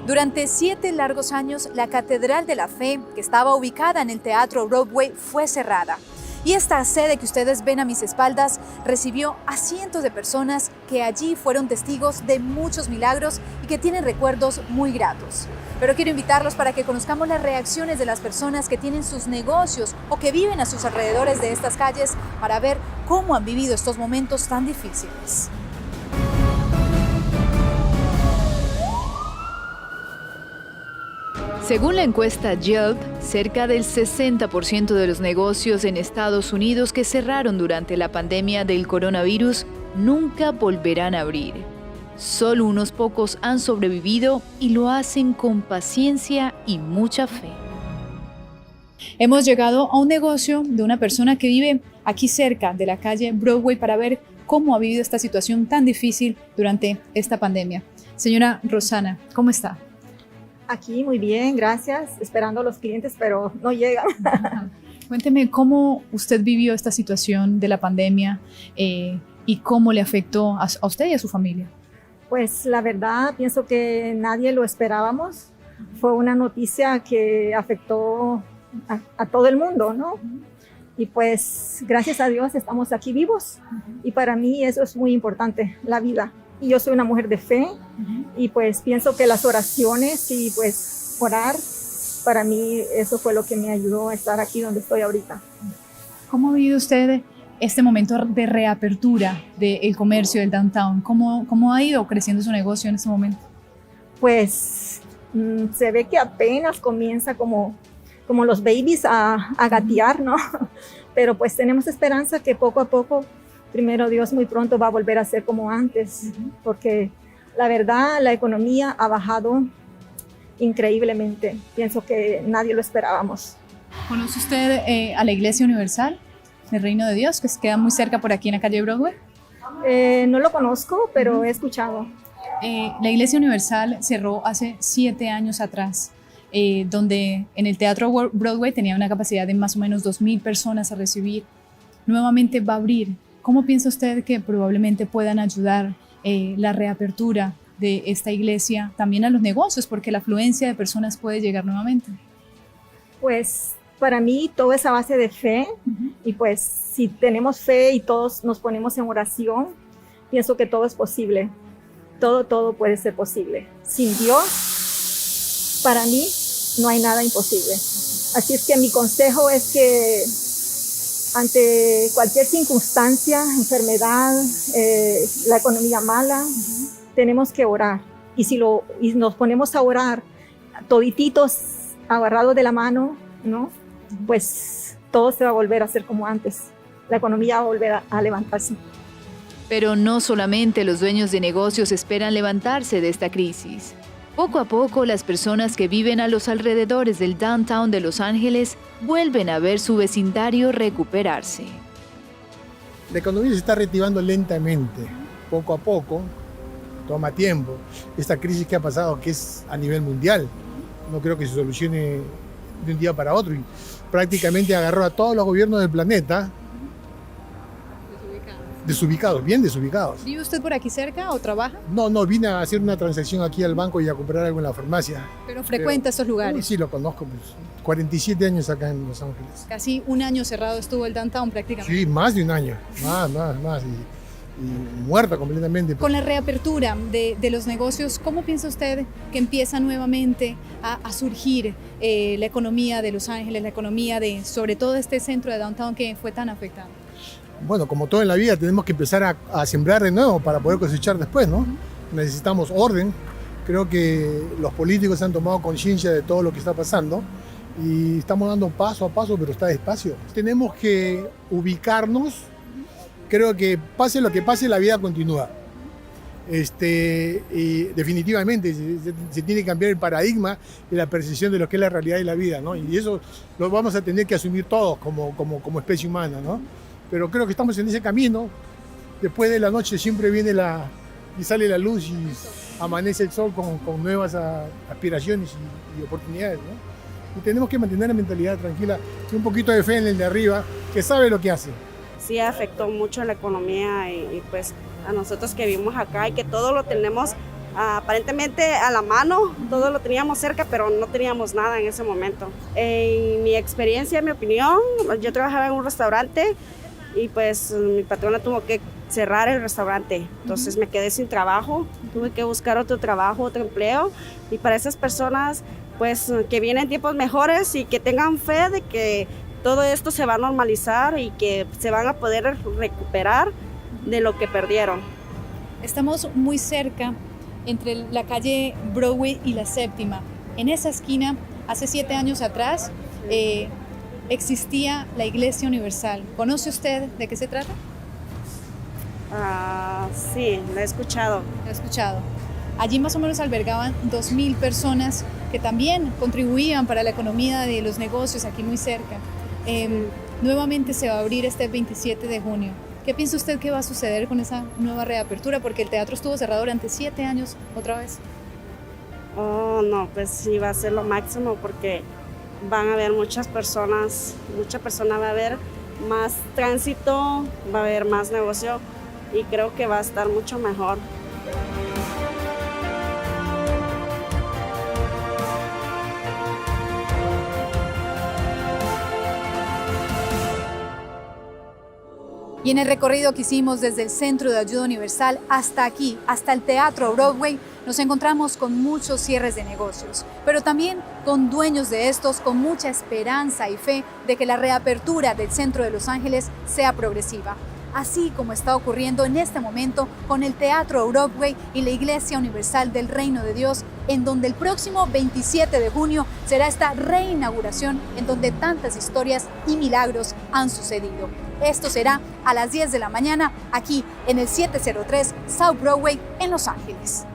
Durante 7 largos años, la Catedral de la Fe, que estaba ubicada en el Teatro Broadway, fue cerrada. Y esta sede que ustedes ven a mis espaldas recibió a cientos de personas que allí fueron testigos de muchos milagros y que tienen recuerdos muy gratos. Pero quiero invitarlos para que conozcamos las reacciones de las personas que tienen sus negocios o que viven a sus alrededores de estas calles para ver cómo han vivido estos momentos tan difíciles. Según la encuesta Yelp, cerca del 60% de los negocios en Estados Unidos que cerraron durante la pandemia del coronavirus nunca volverán a abrir. Solo unos pocos han sobrevivido y lo hacen con paciencia y mucha fe. Hemos llegado a un negocio de una persona que vive aquí cerca de la calle Broadway para ver cómo ha vivido esta situación tan difícil durante esta pandemia. Señora Rosana, ¿cómo está? Aquí muy bien, gracias. Esperando a los clientes, pero no llegan. Cuénteme cómo usted vivió esta situación de la pandemia y cómo le afectó a usted y a su familia. Pues la verdad, pienso que nadie lo esperábamos. Fue una noticia que afectó a todo el mundo, ¿no? Y pues gracias a Dios estamos aquí vivos. Y para mí eso es muy importante, la vida. Y yo soy una mujer de fe y pues pienso que las oraciones y pues orar, para mí eso fue lo que me ayudó a estar aquí donde estoy ahorita. ¿Cómo ha vivido usted este momento de reapertura del comercio del downtown? ¿Cómo ha ido creciendo su negocio en este momento? Pues se ve que apenas comienza como los babies a gatear, ¿no? Pero pues tenemos esperanza que poco a poco, primero Dios, muy pronto va a volver a ser como antes, porque la verdad la economía ha bajado increíblemente. Pienso que nadie lo esperábamos. ¿Conoce usted a la Iglesia Universal del Reino de Dios, que queda muy cerca por aquí en la calle Broadway? No lo conozco, pero he escuchado. La Iglesia Universal cerró hace 7 años atrás, donde en el Teatro Broadway tenía una capacidad de más o menos 2,000 personas a recibir. Nuevamente va a abrir. ¿Cómo piensa usted que probablemente puedan ayudar la reapertura de esta iglesia también a los negocios? Porque la afluencia de personas puede llegar nuevamente. Pues para mí todo es a base de fe y pues si tenemos fe y todos nos ponemos en oración, pienso que todo es posible. Todo puede ser posible. Sin Dios, para mí no hay nada imposible. Así es que mi consejo es que ante cualquier circunstancia, enfermedad, la economía mala, tenemos que orar. Y nos ponemos a orar todititos agarrados de la mano, ¿no? Pues todo se va a volver a hacer como antes. La economía va a volver a levantarse. Pero no solamente los dueños de negocios esperan levantarse de esta crisis. Poco a poco, las personas que viven a los alrededores del downtown de Los Ángeles vuelven a ver su vecindario recuperarse. La economía se está reactivando lentamente, poco a poco, toma tiempo. Esta crisis que ha pasado, que es a nivel mundial, no creo que se solucione de un día para otro. Y prácticamente agarró a todos los gobiernos del planeta desubicados, bien desubicados. ¿Vive usted por aquí cerca o trabaja? No, vine a hacer una transacción aquí al banco y a comprar algo en la farmacia. ¿Pero frecuenta estos lugares? Sí, lo conozco, pues, 47 años acá en Los Ángeles. Casi un año cerrado estuvo el downtown prácticamente. Sí, más de un año, más. Y muerta completamente. Con la reapertura de los negocios, ¿cómo piensa usted que empieza nuevamente a surgir la economía de Los Ángeles, la economía de sobre todo este centro de downtown que fue tan afectado? Bueno, como todo en la vida, tenemos que empezar a sembrar de nuevo para poder cosechar después, ¿no? Necesitamos orden. Creo que los políticos han tomado conciencia de todo lo que está pasando y estamos dando paso a paso, pero está despacio. Tenemos que ubicarnos. Creo que pase lo que pase, la vida continúa. Y definitivamente se tiene que cambiar el paradigma de la percepción de lo que es la realidad y la vida, ¿no? Y eso lo vamos a tener que asumir todos como especie humana, ¿no? Pero creo que estamos en ese camino. Después de la noche siempre viene y sale la luz y amanece el sol con nuevas aspiraciones y oportunidades, ¿no? Y tenemos que mantener la mentalidad tranquila y un poquito de fe en el de arriba, que sabe lo que hace. Sí afectó mucho la economía y pues a nosotros que vivimos acá y que todo lo tenemos aparentemente a la mano, todo lo teníamos cerca, pero no teníamos nada en ese momento. En mi experiencia, en mi opinión, yo trabajaba en un restaurante y pues mi patrona tuvo que cerrar el restaurante, entonces me quedé sin trabajo, tuve que buscar otro trabajo, otro empleo, y para esas personas pues que vienen tiempos mejores y que tengan fe de que todo esto se va a normalizar y que se van a poder recuperar de lo que perdieron. Estamos muy cerca entre la calle Broadway y la Séptima. En esa esquina, hace 7 años atrás, existía la Iglesia Universal. ¿Conoce usted de qué se trata? Sí, lo he escuchado. Lo he escuchado. Allí más o menos albergaban 2.000 personas que también contribuían para la economía de los negocios aquí muy cerca. Nuevamente se va a abrir este 27 de junio. ¿Qué piensa usted que va a suceder con esa nueva reapertura? Porque el teatro estuvo cerrado durante 7 años otra vez. Oh, no, pues sí, va a ser lo máximo porque van a haber muchas personas, va a haber más tránsito, va a haber más negocio y creo que va a estar mucho mejor. Y en el recorrido que hicimos desde el Centro de Ayuda Universal hasta aquí, hasta el Teatro Broadway, nos encontramos con muchos cierres de negocios, pero también con dueños de estos con mucha esperanza y fe de que la reapertura del centro de Los Ángeles sea progresiva, así como está ocurriendo en este momento con el Teatro Broadway y la Iglesia Universal del Reino de Dios, en donde el próximo 27 de junio será esta reinauguración en donde tantas historias y milagros han sucedido. Esto será a las 10 de la mañana aquí en el 703 South Broadway en Los Ángeles.